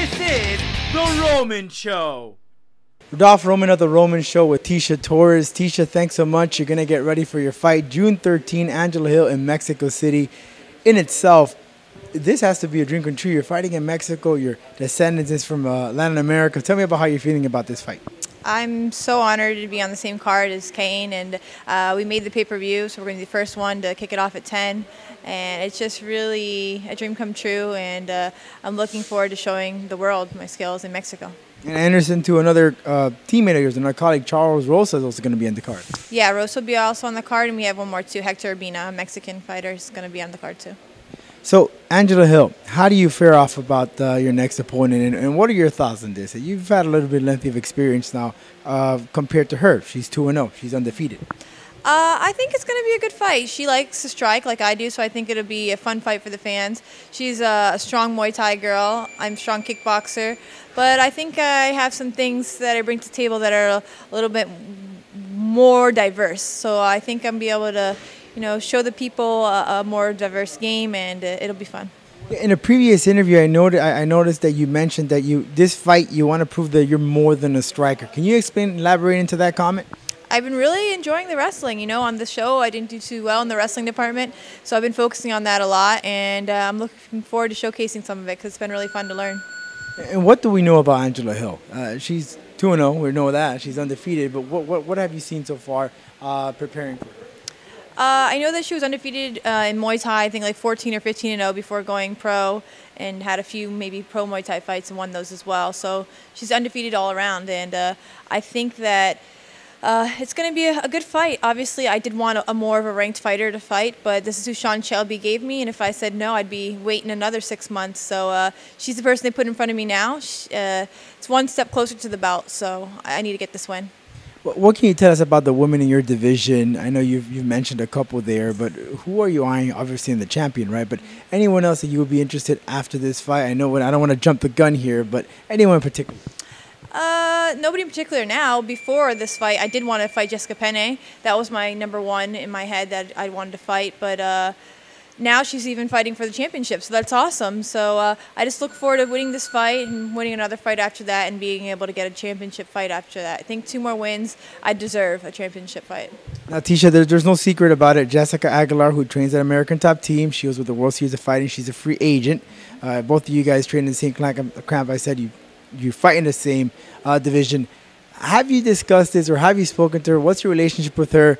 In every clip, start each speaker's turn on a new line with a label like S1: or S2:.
S1: This is The Roman Show.
S2: Rudolph Roman of The Roman Show with Tecia Torres. Tecia, thanks so much. You're going to get ready for your fight June 13, Angela Hill in Mexico City. In itself, this has to be a dream come true. You're fighting in Mexico. Your descendants is from Latin America. Tell me about how you're feeling about this fight.
S3: I'm so honored to be on the same card as Kane, and we made the pay-per-view, so we're going to be the first one to kick it off at 10. And it's just really a dream come true, and I'm looking forward to showing the world my skills in Mexico.
S2: And Anderson, to another teammate of yours, another colleague, Charles Rosa, is also going to be on the card.
S3: Yeah, Rosa will be also on the card, and we have one more too. Hector Urbina, a Mexican fighter, is going to be on the card too.
S2: So, Angela Hill, how do you fare off about your next opponent, and what are your thoughts on this? You've had a little bit lengthy of experience now compared to her. She's 2-0. She's undefeated.
S3: I think it's going to be a good fight. She likes to strike like I do, so I think it'll be a fun fight for the fans. She's a strong Muay Thai girl. I'm a strong kickboxer. But I think I have some things that I bring to the table that are a little bit more diverse. So I think I'm be able to, show the people a more diverse game, and it'll be fun.
S2: In a previous interview, I noticed that you mentioned that this fight you want to prove that you're more than a striker. Can you elaborate into that comment?
S3: I've been really enjoying the wrestling. On the show, I didn't do too well in the wrestling department, so I've been focusing on that a lot, and I'm looking forward to showcasing some of it because it's been really fun to learn.
S2: And what do we know about Angela Hill? She's 2-0. We know that. She's undefeated. But what have you seen so far preparing for her?
S3: I know that she was undefeated in Muay Thai, I think like 14 or 15-0 before going pro, and had a few maybe pro Muay Thai fights and won those as well. So she's undefeated all around, and I think that it's going to be a good fight. Obviously, I did want a more of a ranked fighter to fight, but this is who Sean Shelby gave me, and if I said no, I'd be waiting another 6 months. So she's the person they put in front of me now. It's one step closer to the belt, so I need to get this win.
S2: What can you tell us about the women in your division? I know you've mentioned a couple there, but who are you eyeing? Obviously, in the champion, right? But anyone else that you would be interested after this fight? I know I don't want to jump the gun here, but anyone in particular?
S3: Nobody in particular now. Before this fight, I did want to fight Jessica Penne. That was my #1 in my head that I wanted to fight, but now she's even fighting for the championship, so that's awesome. So I just look forward to winning this fight and winning another fight after that and being able to get a championship fight after that. I think 2 more wins, I deserve a championship fight.
S2: Now, Tecia, there's no secret about it. Jessica Aguilar, who trains at American Top Team, she was with the World Series of Fighting. She's a free agent. Both of you guys train in the same camp. I said you fight in the same division. Have you discussed this, or have you spoken to her? What's your relationship with her?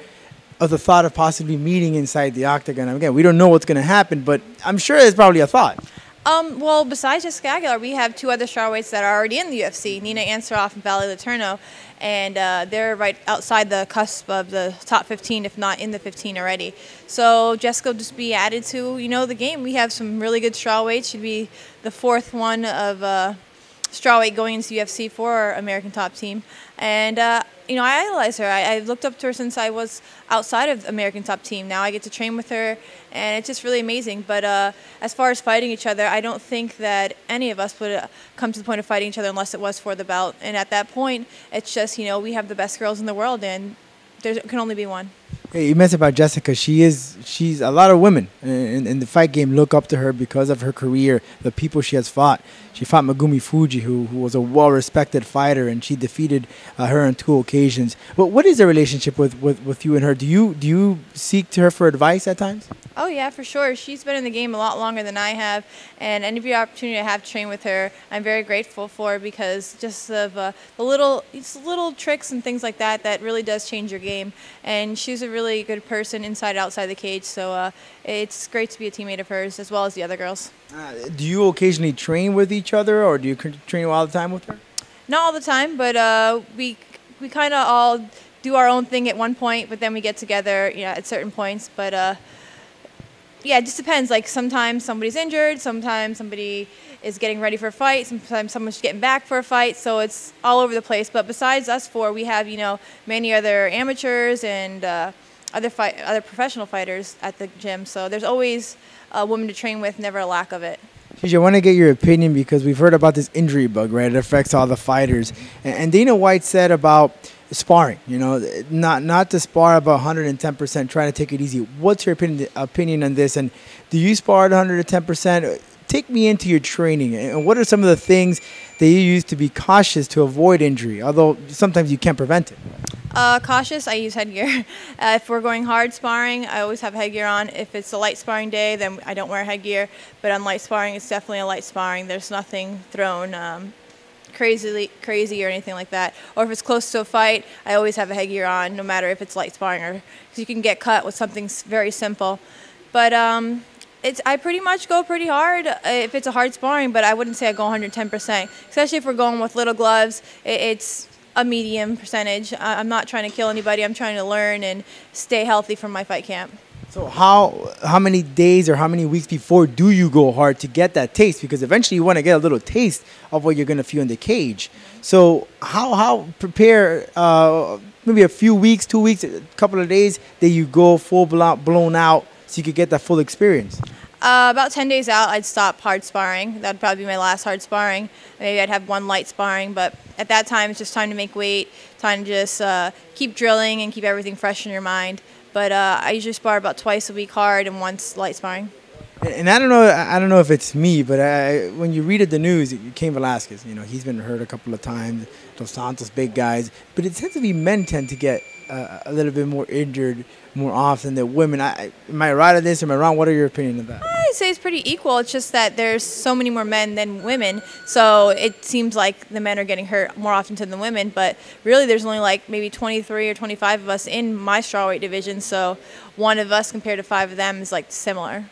S2: Of the thought of possibly meeting inside the octagon. Again, we don't know what's going to happen, but I'm sure it's probably a thought.
S3: Well, besides Jessica Aguilar, we have 2 other strawweights that are already in the UFC, Nina Ansaroff and Valerie Letourneau, and they're right outside the cusp of the top 15, if not in the 15 already. So Jessica will just be added to, the game. We have some really good strawweights. She'd be the 4th one of strawweight going into UFC for our American Top Team. And, I idolize her. I looked up to her since I was outside of American Top Team. Now I get to train with her, and it's just really amazing. But as far as fighting each other, I don't think that any of us would come to the point of fighting each other unless it was for the belt. And at that point, it's just, we have the best girls in the world, and there can only be one.
S2: Hey, you mentioned about Jessica. She's a lot of women in the fight game look up to her because of her career, the people she has fought. She fought Megumi Fuji, who was a well-respected fighter, and she defeated her on 2 occasions. But what is the relationship with you and her? Do you seek to her for advice at times?
S3: Oh, yeah, for sure. She's been in the game a lot longer than I have, and any opportunity I have to train with her, I'm very grateful for, because just of the little tricks and things like that really does change your game. And she's a really good person inside and outside the cage, so it's great to be a teammate of hers as well as the other girls.
S2: Do you occasionally train with each other, or do you train all the time with her?
S3: Not all the time, but we kind of all do our own thing at one point, but then we get together at certain points. But yeah, it just depends. Like sometimes somebody's injured, sometimes somebody is getting ready for a fight, sometimes someone's getting back for a fight, so it's all over the place. But besides us 4, we have many other amateurs and other professional fighters at the gym. So there's always a woman to train with, never a lack of it.
S2: Tecia, I want to get your opinion because we've heard about this injury bug, right? It affects all the fighters. And Dana White said about sparring, not to spar about 110%, trying to take it easy. What's your opinion on this? And do you spar at 110%? take me into your training, and what are some of the things that you use to be cautious to avoid injury, although sometimes you can't prevent it?
S3: Cautious, I use headgear. If we're going hard sparring, I always have headgear on. If it's a light sparring day, then I don't wear headgear. But on light sparring, it's definitely a light sparring. There's nothing thrown crazy or anything like that. Or if it's close to a fight, I always have a headgear on, no matter if it's light sparring or because you can get cut with something very simple. But I pretty much go pretty hard if it's a hard sparring, but I wouldn't say I go 110%. Especially if we're going with little gloves, it's a medium percentage. I'm not trying to kill anybody. I'm trying to learn and stay healthy from my fight camp.
S2: So how many days or how many weeks before do you go hard to get that taste? Because eventually you want to get a little taste of what you're going to feel in the cage. So how prepare maybe a few weeks, 2 weeks, a couple of days that you go full blown out so you could get that full experience?
S3: About 10 days out, I'd stop hard sparring. That would probably be my last hard sparring. Maybe I'd have one light sparring, but at that time, it's just time to make weight, time to just keep drilling and keep everything fresh in your mind. But I usually spar about twice a week hard and once light sparring.
S2: And I don't know if it's me, but when you read the news, Cain Velasquez, he's been hurt a couple of times. Dos Santos, big guys, but it tends to be men tend to get a little bit more injured more often than women. Am I right on this? Am I wrong? What are your opinion of that?
S3: I'd say it's pretty equal. It's just that there's so many more men than women, so it seems like the men are getting hurt more often than the women. But really, there's only like maybe 23 or 25 of us in my strawweight division, so one of us compared to 5 of them is like similar.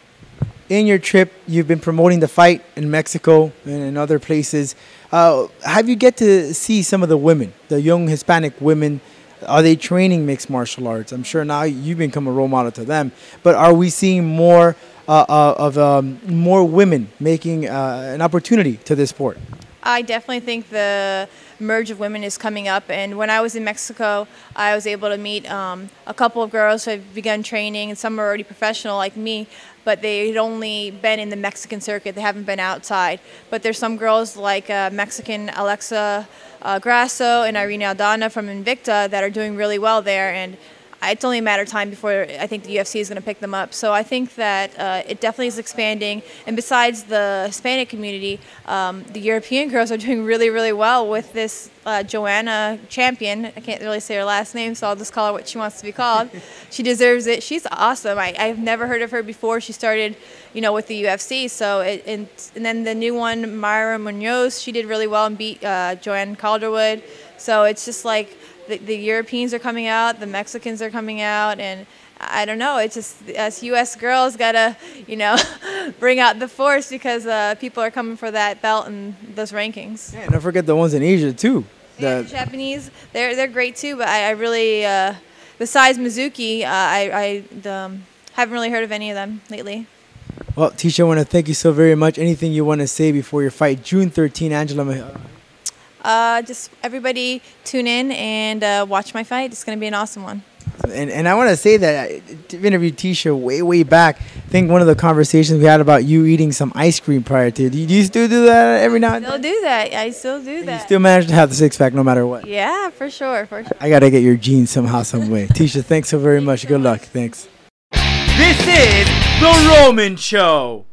S2: In your trip, you've been promoting the fight in Mexico and in other places. Have you get to see some of the women, the young Hispanic women? Are they training mixed martial arts? I'm sure now you've become a role model to them. But are we seeing more more women making an opportunity to this sport?
S3: I definitely think the merge of women is coming up. And when I was in Mexico, I was able to meet a couple of girls who have begun training, and some are already professional like me, but they'd only been in the Mexican circuit. They haven't been outside. But there's some girls like Mexican Alexa Grasso and Irina Aldana from Invicta that are doing really well there. And it's only a matter of time before I think the UFC is going to pick them up. So I think that it definitely is expanding. And besides the Hispanic community, the European girls are doing really, really well with this Joanna champion. I can't really say her last name, so I'll just call her what she wants to be called. She deserves it. She's awesome. I've never heard of her before. She started, with the UFC. So and then the new one, Myra Munoz, she did really well and beat Joanne Calderwood. So it's just like the Europeans are coming out, the Mexicans are coming out, and I don't know. It's just us U.S. girls gotta, bring out the force because people are coming for that belt and those rankings.
S2: Yeah, don't forget the ones in Asia too.
S3: The Japanese, they're great too. But I really, besides Mizuki, I haven't really heard of any of them lately.
S2: Well, Tecia, I want to thank you so very much. Anything you want to say before your fight, June 13, Angela?
S3: Just everybody tune in and watch my fight. It's going to be an awesome one.
S2: And I want to say that I interviewed Tecia way back. I think one of the conversations we had about you eating some ice cream prior to. Do you still do that every now and then?
S3: I still do that.
S2: You still manage to have the six-pack no matter what?
S3: Yeah, for sure.
S2: I got to get your genes somehow, some way. Tecia, thanks so very much. Good luck. Thanks.
S1: This is The Roman Show.